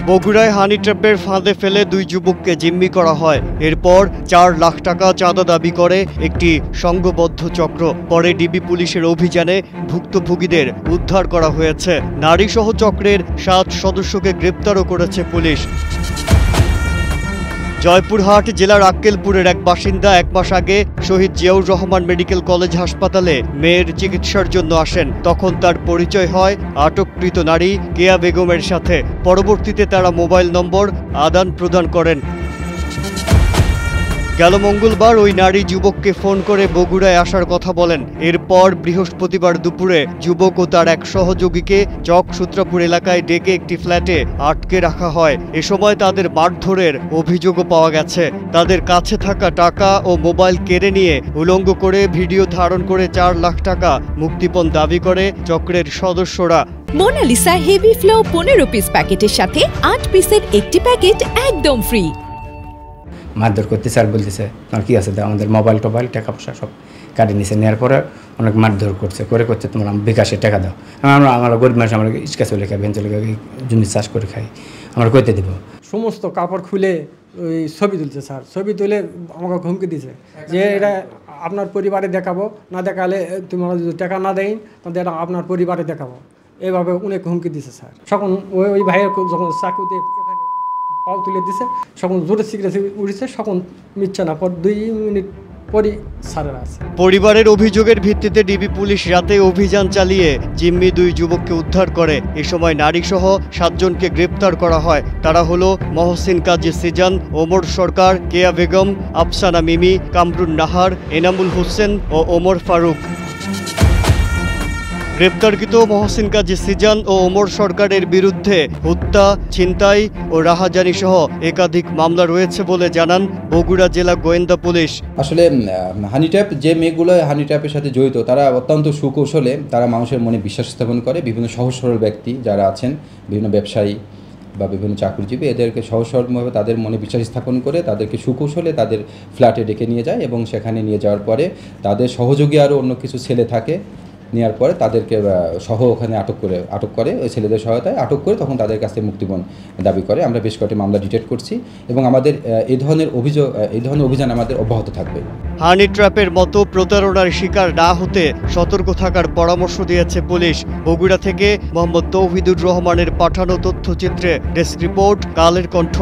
বগুড়ায় হানি ট্র্যাপের ফাঁদে ফেলে দুই যুবককে জিম্মি করা হয়। এরপর ৪ লাখ টাকা চাঁদা দাবি করে একটি সংঘবদ্ধ চক্র। পরে ডিবি পুলিশের অভিযানে ভুক্তভোগীদের উদ্ধার করা হয়েছে। নারীসহ চক্রের ৭ সদস্যকে গ্রেপ্তারও করেছে পুলিশ। জয়পুরহাট জেলার আক্কেলপুরের এক বাসিন্দা ১ মাস আগে শহীদ জিয়াউর রহমান মেডিকেল কলেজ হাসপাতালে মেয়ের চিকিৎসার জন্য আসেন। তখন তার পরিচয় হয় আটককৃত নারী কেয়া বেগমের সাথে। পরবর্তীতে তারা মোবাইল নম্বর আদান প্রদান করেন। গেল মঙ্গলবার ওই নারী যুবককে ফোন করে বগুড়ায় আসার কথা বলেন। এরপর বৃহস্পতিবার দুপুরে যুবক ও তার এক সহযোগীকে চক সূত্রাপুর এলাকায় ডেকে একটি ফ্ল্যাটে আটকে রাখা হয়। এ সময় তাদের মারধরের অভিযোগও পাওয়া গেছে। তাদের কাছে থাকা টাকা ও মোবাইল কেড়ে নিয়ে উলঙ্গ করে ভিডিও ধারণ করে ৪ লাখ টাকা মুক্তিপণ দাবি করে চক্রের সদস্যরা। মোনালিসা হেভি ফ্লো 15 পিস প্যাকেটের সাথে ৮ পিসের একটি প্যাকেট একদম ফ্রি। মারধর করতে স্যার বলতেছে তোমার কি আছে, আমাদের মোবাইল টোবাইল টাকা পয়সা সব কাটে নিছে। নেওয়ার পরে অনেক মারধর করছে, করছে তোমার বিকাশে টাকা দাও। আমরা গরিব মানুষ, আমরা ইস্কা চলে খাই, ভেন চলে খাই, জমি চাষ করে খাই, আমরা কইতে দেবো। সমস্ত কাপড় খুলে ওই ছবি তুলছে স্যার। ছবি তুলে আমাকে হুমকি দিছে যে এটা আপনার পরিবারে দেখাবো, না দেখালে তোমরা যদি টাকা না দেয় তাহলে এটা আপনার পরিবারে দেখাবো। এইভাবে অনেক হুমকি দিছে স্যার। তখন ওই ভাইয়ের যখন চাকুতে পাও তুলে দিছে, তখন জোরে সিগারেট উঠেছে, তখন মিথ্যা না, পর 2 মিনিট পরই সারের আছে। পরিবারের অভিযোগের ভিত্তিতে ডিবি পুলিশ রাতে অভিযান চালিয়ে জিম্মি 2 যুবককে উদ্ধার করে। এ সময় নারীসহ 7 জনকে গ্রেপ্তার করা হয়। তারা হলো মহসিন কাজী সিজান, ওমর সরকার, কেয়া বেগম, আফসানা মিমি, কামরুন নাহার, এনামুল হোসেন ও ওমর ফারুক। গ্রেপ্তারকৃত মহসিন কাজী সিজান ও ওমর সরকারের বিরুদ্ধে হত্যা, ছিনতাই ও রাহাজানি সহ একাধিক মামলা রয়েছে বলে জানান বগুড়া জেলা গোয়েন্দা পুলিশ। আসলে হানি ট্র্যাপ, যে মেয়েগুলো হানি ট্র্যাপের সাথে জড়িত, তারা অত্যন্ত সুকৌশলে তারা মানুষের মনে বিশ্বাস স্থাপন করে। বিভিন্ন সহজ সরল ব্যক্তি যারা আছেন, বিভিন্ন ব্যবসায়ী বা বিভিন্ন চাকরিজীবী, এদেরকে সহজ সরলভাবে তাদের মনে বিশ্বাস স্থাপন করে তাদেরকে সুকৌশলে তাদের ফ্ল্যাটে ডেকে নিয়ে যায় এবং সেখানে নিয়ে যাওয়ার পরে তাদের সহযোগী আরও অন্য কিছু ছেলে থাকে, নেওয়ার পরে তাদেরকে সহ ওখানে আটক করে ওই ছেলেদের সহায়তায় আটক করে তখন তাদের কাছে মুক্তিপণ দাবি করে। আমরা বেশ কয়েকটি মামলা ডিটেক্ট করছি এবং আমাদের এই ধরনের অভিযান আমাদের অব্যাহত থাকবে। হানি ট্র্যাপের মতো প্রতারণার শিকার না হতে সতর্ক থাকার পরামর্শ দিয়েছে পুলিশ। বগুড়া থেকে মোহাম্মদ তৌহিদুর রহমানের পাঠানো তথ্যচিত্রে ডেস্ক রিপোর্ট, কালের কণ্ঠ।